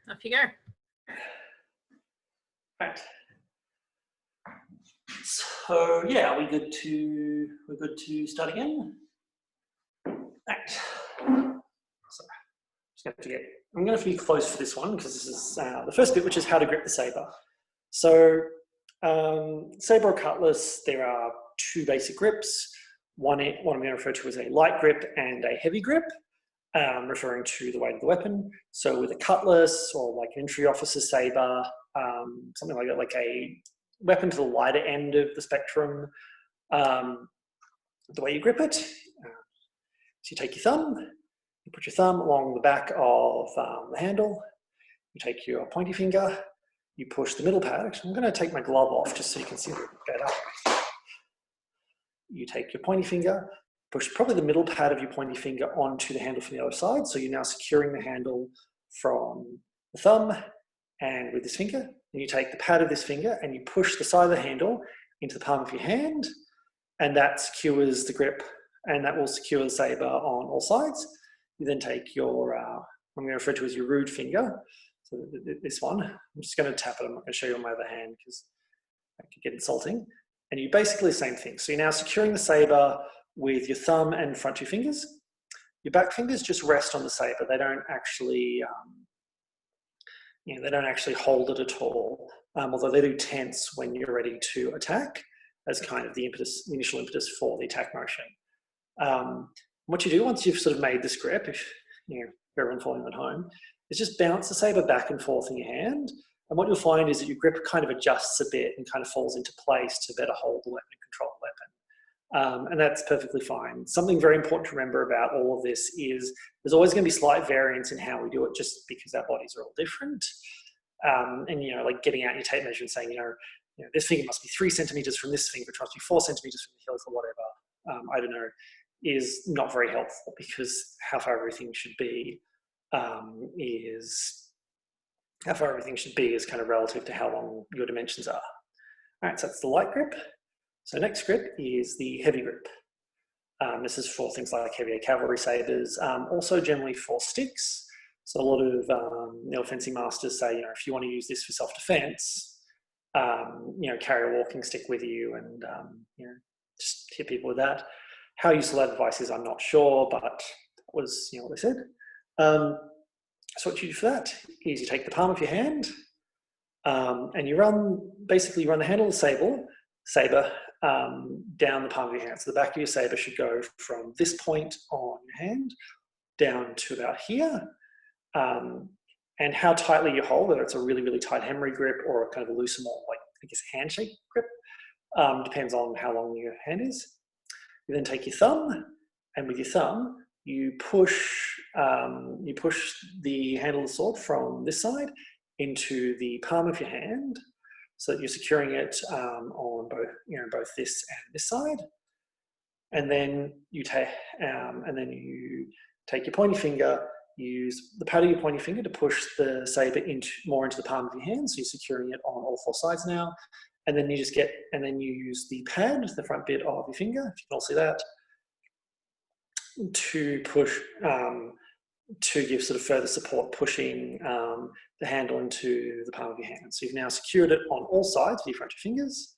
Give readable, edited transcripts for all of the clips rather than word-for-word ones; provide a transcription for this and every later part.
off you go. Right. So yeah, we're good to start again. Right. So I'm going to be close for this one because this is the first bit, which is how to grip the sabre. So sabre or cutlass, there are two basic grips. One I'm going to refer to as a light grip and a heavy grip, referring to the weight of the weapon. So with a cutlass or like an infantry officer's sabre, something like that, like a weapon to the lighter end of the spectrum, the way you grip it, so you take your thumb, you put your thumb along the back of the handle, you take your pointy finger, you push the middle pad. Actually, I'm going to take my glove off just so you can see it better. You take your pointy finger, push probably the middle pad of your pointy finger onto the handle from the other side. So you're now securing the handle from the thumb and with this finger. And you take the pad of this finger and you push the side of the handle into the palm of your hand, and that secures the grip, and that will secure the sabre on all sides. You then take your, I'm going to refer to as your rude finger. So this one, I'm just going to tap it. I'm not going to show you on my other hand because that could get insulting. And you basically the same thing. So you're now securing the sabre with your thumb and front two fingers. Your back fingers just rest on the sabre. They don't actually, they don't actually hold it at all. Although they do tense when you're ready to attack, as kind of the impetus, the initial impetus for the attack motion. What you do once you've sort of made this grip, if everyone following at home, is just bounce the sabre back and forth in your hand. And what you'll find is that your grip kind of adjusts a bit and kind of falls into place to better hold the weapon and control the weapon. And that's perfectly fine. Something very important to remember about all of this is there's always going to be slight variance in how we do it, just because our bodies are all different. And like getting out your tape measure and saying, this finger must be 3 centimeters from this finger, it must be 4 centimeters from the hilt or whatever. I don't know, is not very helpful, because how far everything should be is kind of relative to how long your dimensions are. All right, so that's the light grip. So next grip is the heavy grip. This is for things like heavier cavalry sabres, also generally for sticks. So a lot of fencing masters say, if you want to use this for self-defense, carry a walking stick with you and just hit people with that. How useful that advice is, I'm not sure, but that was what they said. So what you do for that is you take the palm of your hand and you run the handle of the sabre down the palm of your hand. So the back of your sabre should go from this point on your hand down to about here. And how tightly you hold, whether it's a really, really tight Henry grip or a kind of a looser, more like, handshake grip, depends on how long your hand is. You then take your thumb, and with your thumb, you push the handle of the sword from this side into the palm of your hand, so that you're securing it on both this and this side. And then you take your pointy finger. Use the pad of your pointy finger to push the sabre more into the palm of your hand, so you're securing it on all 4 sides now. And then you use the pad, the front bit of your finger, if you can all see that, to push, to give sort of further support, pushing the handle into the palm of your hand. So you've now secured it on all sides with your front two fingers.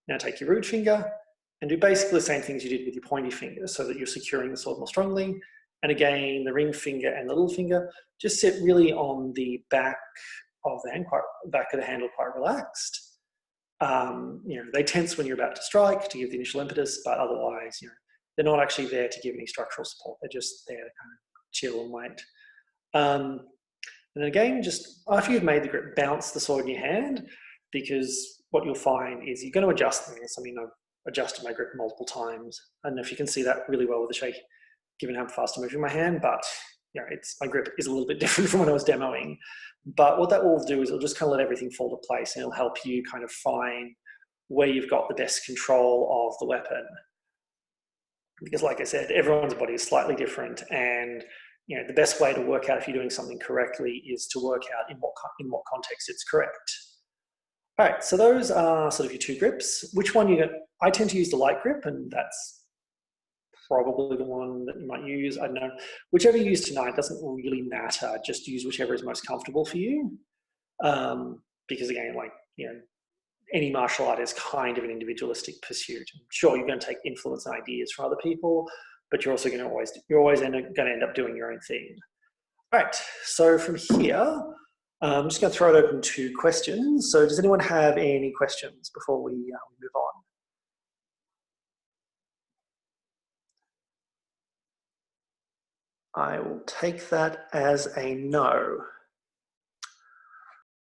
Now take your rude finger and do basically the same things you did with your pointy finger, so that you're securing the sword more strongly. And again, the ring finger and the little finger just sit really on the back of the hand, back of the handle, quite relaxed. They tense when you're about to strike to give the initial impetus, but otherwise, they're not actually there to give any structural support. They're just there to kind of chill and wait. And then again, just after you've made the grip, bounce the sword in your hand, because what you'll find is you're going to adjust things. I mean, I've adjusted my grip multiple times. I don't know if you can see that really well with the shake, given how fast I'm moving my hand, but my grip is a little bit different from when I was demoing. But what that will do is it'll just kind of let everything fall to place, and it'll help you kind of find where you've got the best control of the weapon. Because like I said, everyone's body is slightly different, and the best way to work out if you're doing something correctly is to work out in what context it's correct. All right, so those are sort of your 2 grips. Which one I tend to use the light grip, and that's probably the one that you might use. I don't know. Whichever you use tonight doesn't really matter. Just use whichever is most comfortable for you. Because again, like, you know, any martial art is kind of an individualistic pursuit. Sure, you're going to take influence and ideas from other people, but you're also going to always going to end up doing your own thing. All right, so from here, I'm just going to throw it open to questions. So does anyone have any questions before we move on? I will take that as a no.